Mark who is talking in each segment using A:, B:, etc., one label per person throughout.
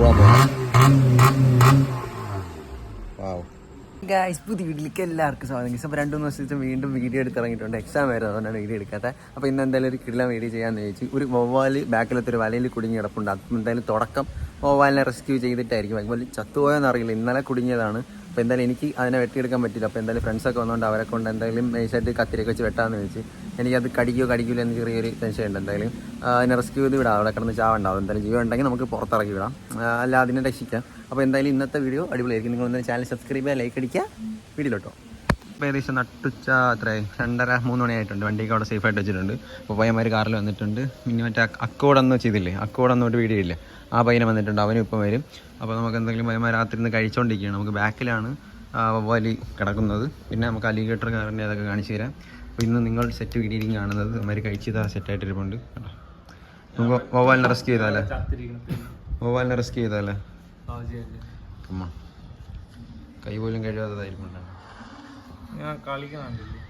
A: പോകാൻ പോകാം. ഗൈസ്, പുതിയ വീട്ടിലേക്ക് എല്ലാവർക്കും സ്വാഗതം. അപ്പോൾ 2-3 ദിവസത്തെ വീണ്ടും വീഡിയോ എടുത്തിറങ്ങിയിട്ടുണ്ട്. എക്സാം ആയിരുന്നു, അതുകൊണ്ടാണ് വീഡിയോ എടുക്കാത്തത്. അപ്പോൾ ഇന്ന് എന്തായാലും ഒരു കിടിലൻ വീഡിയോ ചെയ്യാമെന്ന് ചോദിച്ചു. ഒരു വവ്വാൽ ബാക്കിലത്തെ ഒരു വലയിൽ കുടുങ്ങി കിടപ്പുണ്ട്. അത് എന്തായാലും തുടക്കം വവ്വാലിനെ റെസ്ക്യൂ ചെയ്തിട്ടായിരിക്കും. അതുപോലെ ചത്തുപോയെന്ന് അറിയില്ല, ഇന്നലെ കുടുങ്ങിയതാണ്. അപ്പോൾ എന്തായാലും എനിക്ക് അതിനെ വെട്ടിയെടുക്കാൻ പറ്റില്ല. അപ്പോൾ എന്തായാലും ഫ്രണ്ട്സൊക്കെ വന്നുകൊണ്ട് അവരെ കൊണ്ട് എന്തായാലും നൈസായിട്ട് കത്തിരിയൊക്കെ വെച്ച് വെട്ടാമെന്ന് ചോദിച്ചു. എനിക്കത് കടിക്കില്ല എന്ന് ചെറിയൊരു ടെൻഷൻ ഉണ്ട്. എന്തായാലും അതിനെ റെസ്ക്യൂ ചെയ്ത് വിടാം, അവിടെ കിടന്ന് ചാവുണ്ടാവും. എന്തായാലും ജീവൻ ഉണ്ടെങ്കിൽ നമുക്ക് പുറത്തിറക്കി വിടാം, അല്ല അതിനെ രക്ഷിക്കാം. അപ്പോൾ എന്തായാലും ഇന്നത്തെ വീഡിയോ അടിപൊളിയായിരിക്കും. നിങ്ങൾ എന്തായാലും ചാനൽ സബ്സ്ക്രൈബ് ചെയ്യുക, ലൈക്ക് അടിക്കുക, വീഡിയോട്ടോ. അപ്പോൾ ഏകദേശം നട്ടുച്ച അത്രയായി, 2:30-3 മണിയായിട്ടുണ്ട്. വണ്ടിയൊക്കെ അവിടെ സേഫായിട്ട് വെച്ചിട്ടുണ്ട്. അപ്പോൾ പയ്യന്മാർ കാറിൽ വന്നിട്ടുണ്ട്. പിന്നെ മറ്റേ അക്കോടെന്ന് ചെയ്തില്ലേ, അക്കോടെന്നോട്ട് വീഡിയോ ഇല്ലേ, ആ പയ്യനെ വന്നിട്ടുണ്ട്. അവനും ഇപ്പം വരും. അപ്പോൾ നമുക്ക് എന്തെങ്കിലും പയ്യന്മാർ രാത്രി നിന്ന് കഴിച്ചുകൊണ്ടിരിക്കുകയാണ്. നമുക്ക് ബാക്കിലാണ് വവ്വാലി കിടക്കുന്നത്. പിന്നെ നമുക്ക് അലിഗേറ്റർ കാറിൻ്റെ അതൊക്കെ കാണിച്ചു തരാം. അപ്പോൾ ഇന്ന് നിങ്ങൾ സെറ്റ് വീഡിയോയിലും കാണുന്നത് അവന്മാർ കഴിച്ചതാ സെറ്റായിട്ടിരിപ്പുണ്ട്. നമുക്ക് വവ്വാലിനെ റെസ്ക്യൂ ചെയ്താലേ, വവ്വാലിനെ റെസ്ക്യൂ ചെയ്താലേ. അമ്മ കൈ പോലും കഴിയാത്തതായിരിക്കും.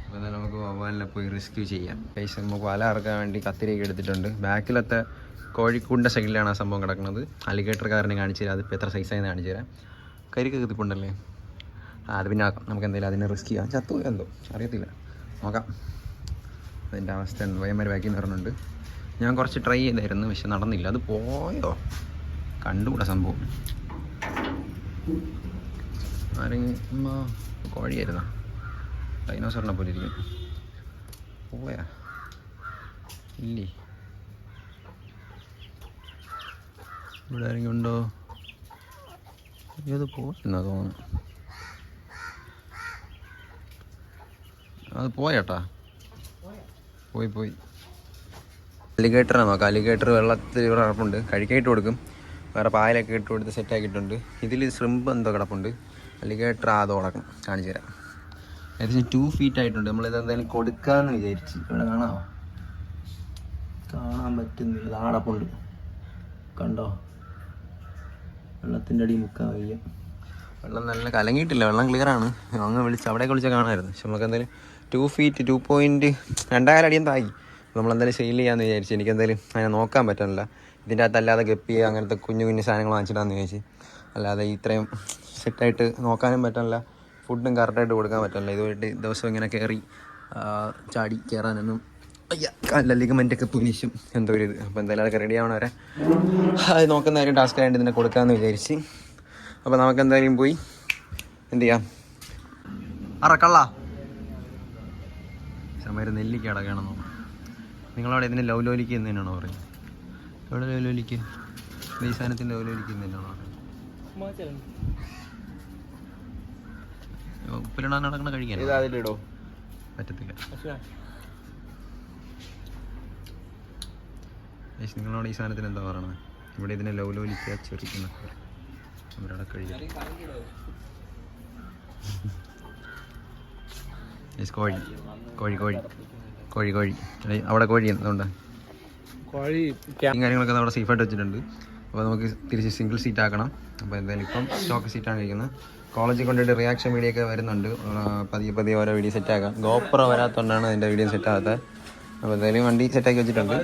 A: അപ്പോൾ എന്നാൽ നമുക്ക് വവ്വാലിനെ പോയി റെസ്ക്യൂ ചെയ്യാം. പൈസ നമുക്ക് വല ഇറക്കാൻ വേണ്ടി കത്തിരിയൊക്കെ എടുത്തിട്ടുണ്ട്. ബാക്കിലത്തെ കോഴിക്കൂടിൻ്റെ സൈഡിലാണ് ആ സംഭവം കിടക്കുന്നത്. അലിഗേറ്റർ കാറിനെ കാണിച്ചു തരാം. അതിപ്പോൾ എത്ര സൈസായെന്ന് കാണിച്ചു തരാം. കരിക്ക് കിത്തിപ്പുണ്ടല്ലേ, അത് പിന്നെ ആക്കാം. നമുക്ക് എന്തായാലും അതിനെ റെസ്ക്യൂ ചെയ്യാം. ചത്തു എന്തോ അറിയത്തില്ല, നോക്കാം. അതിൻ്റെ അവസ്ഥ ഉണ്ട്. വയ്യന്മാർ ബാക്കിൽ നിന്ന് പറഞ്ഞിട്ടുണ്ട്. ഞാൻ കുറച്ച് ട്രൈ ചെയ്തായിരുന്നു, പക്ഷെ നടന്നില്ല. അത് പോയോ കണ്ടുകൂടാ സംഭവം. ആരെങ്കിലും കോഴിയായിരുന്നോ, ഡൈനോസറിനെ പോലെ ഇരിക്കും. പോയാ ഇല്ലേ, ഇവിടെ ആരെങ്കിലും ഉണ്ടോ? ഇത് പോയെന്നാ തോന്നുന്നു. അത് പോയേട്ടാ, പോയി. അലിഗേറ്ററാണ് നോക്കാം. അലിഗേറ്റർ വെള്ളത്തിൽ ഇവിടെ കിടപ്പുണ്ട്. കഴിക്കായിട്ട് കൊടുക്കും. വേറെ പായലൊക്കെ ഇട്ട് കൊടുത്ത് സെറ്റാക്കിയിട്ടുണ്ട്. ഇതിൽ ശ്രിമ്പ് എന്തോ കിടപ്പുണ്ട്. അലിഗേറ്റർ അതോ കിടക്കും, കാണിച്ചു തരാം. ഏകദേശം 2 feet ആയിട്ടുണ്ട്. നമ്മളിത് എന്തായാലും കൊടുക്കാമെന്ന് വിചാരിച്ച്. ഇവിടെ കാണാൻ പറ്റുന്നില്ല. ആടപ്പുണ്ട്, കണ്ടോ? വെള്ളത്തിൻ്റെ അടി മുക്കാൻ വയ്യ. വെള്ളം നല്ല കലങ്ങിയിട്ടില്ല, വെള്ളം ക്ലിയറാണ്. അങ്ങ് അവിടെയൊക്കെ വിളിച്ചാൽ കാണാമായിരുന്നു. പക്ഷെ നമുക്ക് എന്തായാലും 2 feet 2.2 അടിയും തായി. നമ്മളെന്തായാലും സെയിൽ ചെയ്യാമെന്ന് വിചാരിച്ചു. എനിക്കെന്തായാലും അതിനെ നോക്കാൻ പറ്റുന്നില്ല. ഇതിൻ്റെ അകത്ത് അല്ലാതെ ഗപ്പി അങ്ങനത്തെ കുഞ്ഞു സാധനങ്ങൾ വാങ്ങിച്ചിട്ടാന്ന് വിചാരിച്ചു. അല്ലാതെ ഇത്രയും സെറ്റായിട്ട് നോക്കാനും പറ്റില്ല, ഫുഡും കറക്റ്റായിട്ട് കൊടുക്കാൻ പറ്റില്ല. ഇതുമായിട്ട് ദിവസം ഇങ്ങനെ ചാടി കയറാനൊന്നും ലിഗമെൻ്റൊക്കെ തുനിശും എന്തോ ഒരു ഇത്. അപ്പോൾ എന്തായാലും അതൊക്കെ റെഡി ആവണ വരെ അത് നോക്കുന്ന ഒരു ടാസ്ക് ആയിട്ട് ഇതിനെ കൊടുക്കാമെന്ന് വിചാരിച്ച്. അപ്പോൾ നമുക്ക് എന്തായാലും പോയി എന്ത് ചെയ്യാം. കള്ള സമയം നെല്ലിക്ക അടക്കണമെന്നോ. നിങ്ങളവിടെ ഇതിന് ലൗലോലിക്ക് എന്ന് തന്നെയാണോ പറയുന്നത്? എവിടെ ലൗലോലിക്ക്? ഈ സാധനത്തിൻ്റെ ലൗലോലിക്ക് എന്ന് തന്നെയാണോ പറയുന്നത്? ഉപ്പിലിടാൻ നടക്കണ കഴിക്കാൻ അതിലിടോ പറ്റത്തില്ല. നിങ്ങളവിടെ ഈ സാധനത്തിന് എന്താ പറയണത്? ഇവിടെ ഇതിനെ ലൗലോലിക്ക ചെറിക്കുന്ന അവരവിടെ കഴിയും. കോഴി അവിടെ കോഴി എന്തുകൊണ്ട് കാര്യങ്ങളൊക്കെ അവിടെ സേഫായിട്ട് വെച്ചിട്ടുണ്ട്. അപ്പോൾ നമുക്ക് തിരിച്ച് സിംഗിൾ സീറ്റ് ആക്കണം. അപ്പോൾ എന്തായാലും ഇപ്പം സ്റ്റോക്ക് സീറ്റാണ് ഇരിക്കുന്നത്. കോളേജിൽ കൊണ്ടിട്ട് റിയാക്ഷൻ വീഡിയോ ഒക്കെ വരുന്നുണ്ട്. പതിയെ ഓരോ വീഡിയോ സെറ്റാക്കാം. ഗോപ്രോ വരാത്തതുകൊണ്ടാണ് അതിൻ്റെ വീഡിയോ സെറ്റാകാത്തത്. അപ്പോൾ എന്തായാലും വണ്ടി സെറ്റാക്കി വെച്ചിട്ടുണ്ട്.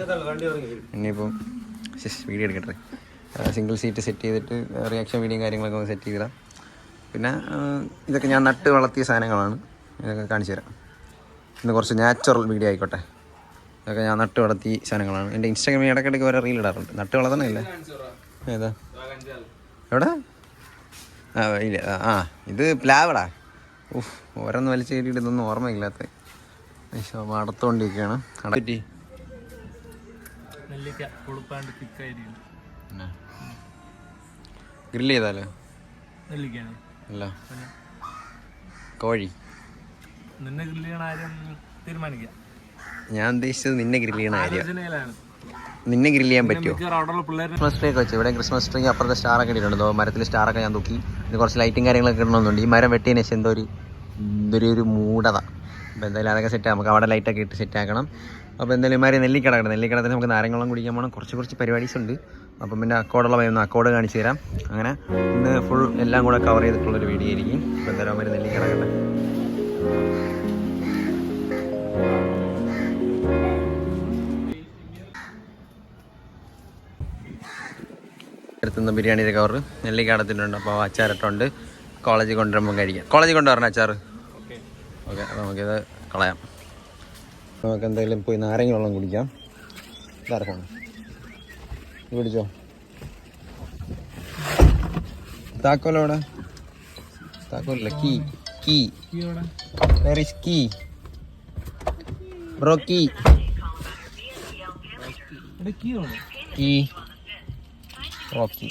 A: ഇനിയിപ്പം വീഡിയോ എടുക്കട്ടെ. സിംഗിൾ സീറ്റ് സെറ്റ് ചെയ്തിട്ട് റിയാക്ഷൻ വീഡിയോയും കാര്യങ്ങളൊക്കെ ഒന്ന് സെറ്റ് ചെയ്തിടാം. പിന്നെ ഇതൊക്കെ ഞാൻ നട്ട് വളർത്തിയ സാധനങ്ങളാണ്, ഇതൊക്കെ കാണിച്ചു തരാം. ഇന്ന് കുറച്ച് നാച്ചുറൽ വീഡിയോ ആയിക്കോട്ടെ. ഇതൊക്കെ ഞാൻ നട്ട് വളർത്തിയ സാധനങ്ങളാണ്. എൻ്റെ ഇൻസ്റ്റാഗ്രാമിൽ ഇടയ്ക്കിടയ്ക്ക് ഓരോ റീൽ ഇടാറുണ്ട്. നട്ട് വളർത്തണമില്ലേ? ഏതാ എവിടെ? ഇല്ല, ഇത് പ്ലാവടാ. ഓരോന്ന് വലിച്ചു കയറ്റിയിട്ട് ഇതൊന്നും ഓർമ്മയില്ലാത്ത അടത്തോണ്ടിരിക്കുകയാണ്. അടറ്റി ഗ്രില്ല് ചെയ്താലോ? അല്ല, കോഴി ഞാൻ ഉദ്ദേശിച്ചത് നിന്നെ ഗ്രില്ല് ചെയ്യണ കാര്യം. നിന്നെ ഗ്രില്ല് ചെയ്യാൻ പറ്റുമോ? ക്രിസ്മസ് ട്രീ ഒക്കെ വെച്ച് ഇവിടെ ക്രിസ്മസ് ട്രീ അപ്പുറത്തെ സ്റ്റാറൊക്കെ ഇട്ടിട്ടുണ്ട്. മരത്തിൽ സ്റ്റാറൊക്കെ ഞാൻ തൂക്കി. ഇത് കുറച്ച് ലൈറ്റും കാര്യങ്ങളൊക്കെ ഇടണമെന്നുണ്ട്. ഈ മരം വെട്ടിയതിന് ശേഷം എന്തൊരു മൂടത. അപ്പോൾ എന്തായാലും അതൊക്കെ സെറ്റ് നമുക്ക് അവിടെ ലൈറ്റൊക്കെ ഇട്ട് സെറ്റ് ആക്കണം. അപ്പോൾ എന്തായാലും ഇമാര് നെല്ലിക്കടത്തിന് നമുക്ക് നാരങ്ങളും കുടിക്കാൻ പോകണം. കുറച്ച് പരിപാടീസ് ഉണ്ട്. അപ്പം പിന്നെ അക്കോടുള്ള പയ്യൊന്ന് അക്കോട് കാണിച്ചു തരാം. അങ്ങനെ ഇന്ന് ഫുൾ എല്ലാം കൂടെ കവർ ചെയ്തിട്ടുള്ളൊരു വീഡിയോ ആയിരിക്കും. അപ്പോൾ എന്തായാലും അവന്മാർ നെല്ലിക്കടക്കട്ടെ. എടുത്തുനിന്ന് ബിരിയാണിയുടെ കവറ് നെല്ലിക്കാടത്തിട്ടുണ്ട്. അപ്പോൾ അച്ചാറിട്ടുണ്ട്. കോളേജിൽ കൊണ്ടുവരുമ്പോൾ കഴിക്കാം. കോളേജിൽ കൊണ്ടുവരണം അച്ചാറ്. ഓക്കെ, അപ്പോൾ നമുക്കിത് കളയാം. നമുക്ക് എന്തെങ്കിലും പോയി നാരങ്ങ വെള്ളം കുടിക്കാം. ഇതാർക്കാണ് ഇത് പിടിച്ചോ. താക്കോലോടെ താക്കോലില്ല, key key where is key bro? Key key okay.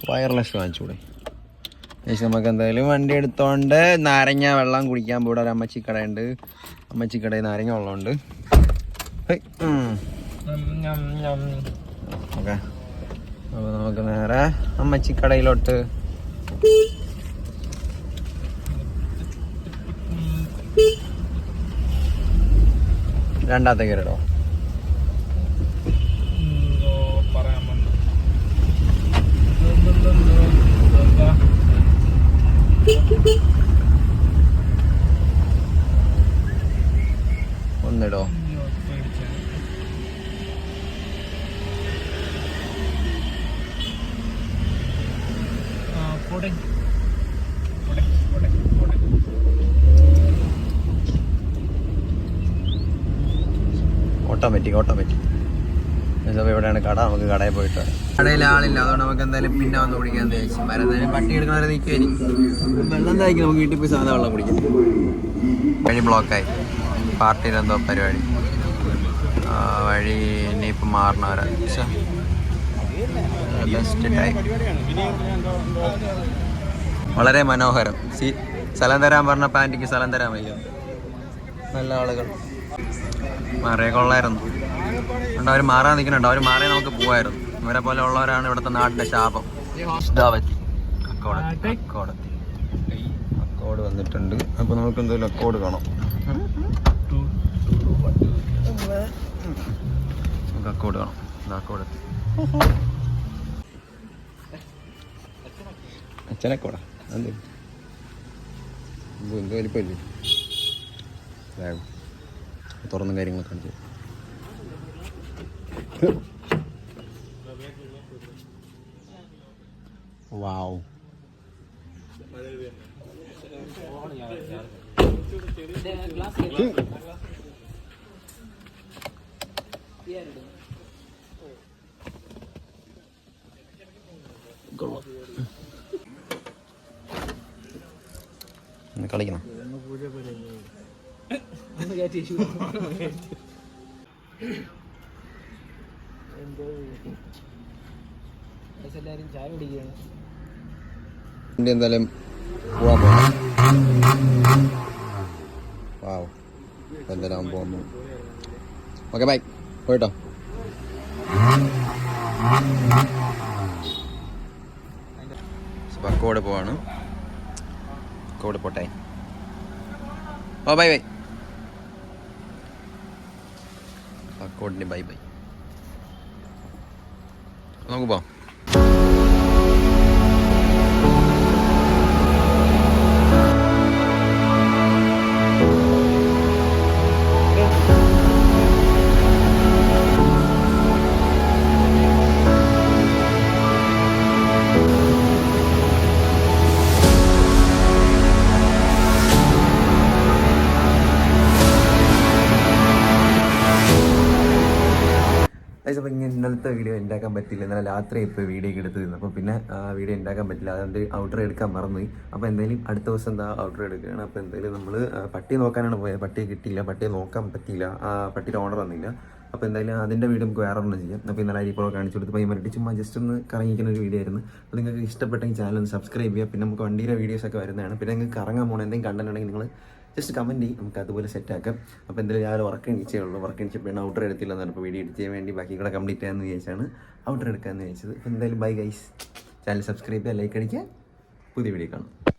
A: Wireless വാങ്ങിച്ചൂടെ? നമുക്ക് എന്തായാലും വണ്ടി എടുത്തോണ്ട് നാരങ്ങ വെള്ളം കുടിക്കാൻ ഇവിടെ ഒരു അമ്മച്ചിക്കടയുണ്ട്. അമ്മച്ചിക്കടയിൽ നാരങ്ങ വെള്ളമുണ്ട്. ഓക്കെ, അപ്പോൾ നമുക്ക് നേരെ അമ്മച്ചിക്കടയിലോട്ട്. രണ്ടാമത്തെ കയറിടോ. ഒന്നിടോ. ഓട്ടോമാറ്റിക്. ഇവിടെയാണ് കട. നമുക്ക് കടയിൽ പോയിട്ട് കടയിൽ ആളില്ല, അതുകൊണ്ട് നമുക്ക് എന്തായാലും പിന്നെ വന്ന് കുടിക്കാൻ തേച്ചു. മരുന്നാലും പട്ടി എടുക്കണവരെ നിൽക്കുവരി. വെള്ളം തായ്ക്കും, നമുക്ക് വീട്ടിൽ പോയി സാധാ വെള്ളം കുടിക്കും. വഴി ബ്ലോക്കായി. പാർട്ടിയിൽ എന്തോ പരിപാടി. വഴി ഇനിയിപ്പോൾ മാറണവരാ. ബെസ്റ്റ് ടൈം, വളരെ മനോഹരം. സ്ഥലം തരാൻ പറഞ്ഞ പാൻറ്റിക്ക് സ്ഥലം തരാൻ വയ്യ. നല്ല ആളുകൾ മാറിയ കൊള്ളായിരുന്നു. അതുകൊണ്ട് അവർ മാറാൻ നിൽക്കുന്നുണ്ട്. അവർ മാറിയാൽ നമുക്ക് പോവായിരുന്നു. ഇവരെ പോലെ ഉള്ളവരാണ് ഇവിടുത്തെ നാടിൻ്റെ ശാപം. അക്കോട് വന്നിട്ടുണ്ട്. അപ്പോൾ നമുക്ക് എന്തെങ്കിലും അക്കോട് കാണാം. നമുക്ക് അക്കോട് കാണാം. അക്കോട് അച്ഛനക്കോടാ എന്ത് എന്തോ വലിപ്പമില്ലേ? തുറന്നും കാര്യങ്ങളൊക്കെ കാണിച്ചു. വാവ്, കളിക്കണം. എന്തായാലും പോവാൻ പോകണം. വാവ്, എന്തായാലും പോകുന്നു. ഓക്കെ, ബൈ, പോയിട്ടോ. അക്കോട് പോവാണ്. അക്കോട് പോട്ടെ. Oh bye bye. അക്കോടിന് ബൈ ബൈ. നമുക്ക് പോവാം. അപ്പോൾ ഇങ്ങനെ ഇന്നലത്തെ വീഡിയോ ഉണ്ടാക്കാൻ പറ്റില്ല. ഇന്നലെ രാത്രി ഇപ്പോൾ വീഡിയോ ഒക്കെ എടുത്ത് തിന്നു. അപ്പോൾ പിന്നെ വീഡിയോ ഉണ്ടാക്കാൻ പറ്റില്ല. അതുകൊണ്ട് ഔട്ടർ എടുക്കാൻ മറന്നുപോയി. അപ്പോൾ എന്തായാലും അടുത്ത ദിവസം എന്താ ഔട്ടർ എടുക്കുകയാണ്. അപ്പോൾ എന്തായാലും നമ്മൾ പട്ടി നോക്കാനാണ് പോയത്. പട്ടിയെ കിട്ടിയില്ല, പട്ടിയെ നോക്കാൻ പറ്റിയില്ല, പട്ടിയുടെ ഓണർ വന്നില്ല. അപ്പോൾ എന്തായാലും അതിൻ്റെ വീഡിയോ നമുക്ക് വേറെ ഒന്നും ചെയ്യാം. അപ്പോൾ ഇന്നലെ ഇപ്പോൾ കാണിച്ചു കൊടുത്ത് പയ്യന്മാരുടെ ചുമ്മാ ജസ്റ്റ് ഒന്ന് കറങ്ങിക്കുന്ന ഒരു വീഡിയോ ആയിരുന്നു. അപ്പോൾ നിങ്ങൾക്ക് ഇഷ്ടപ്പെട്ടെങ്കിൽ ചാനൽ ഒന്ന് സബ്സ്ക്രൈബ് ചെയ്യുക. പിന്നെ നമുക്ക് വണ്ടിയുടെ വീഡിയോസൊക്കെ വരുന്നതാണ്. പിന്നെ നിങ്ങൾക്ക് കറങ്ങാൻ പോകണം എന്തെങ്കിലും കണ്ടന്റ് ഉണ്ടെങ്കിൽ നിങ്ങൾ ജസ്റ്റ് കമൻറ്റ് ചെയ്യും, നമുക്ക് അതുപോലെ സെറ്റാക്കാം. അപ്പോൾ എന്തായാലും ഞാൻ വർക്ക് എണീച്ചേ ഉള്ളൂ. വർക്ക് എണീച്ചപ്പോൾ പിന്നെ ഔട്ടർ എടുത്തില്ലെന്നാണ് ഇപ്പോൾ വീഡിയോ എഡിറ്റ് ചെയ്യാൻ വേണ്ടി ബാക്കി കൂടെ കംപ്ലീറ്റ് ചെയ്യാമെന്ന് വിചാരിച്ചാണ് ഔട്ടർ എടുക്കാമെന്ന് വിചാരിച്ചത്. അപ്പോൾ എന്തായാലും ബൈ ഗൈസ്, ചാനൽ സബ്സ്ക്രൈബ് ചെയ്യുക, ലൈക്ക് അടിക്കുക, പുതിയ വീഡിയോ കാണാം.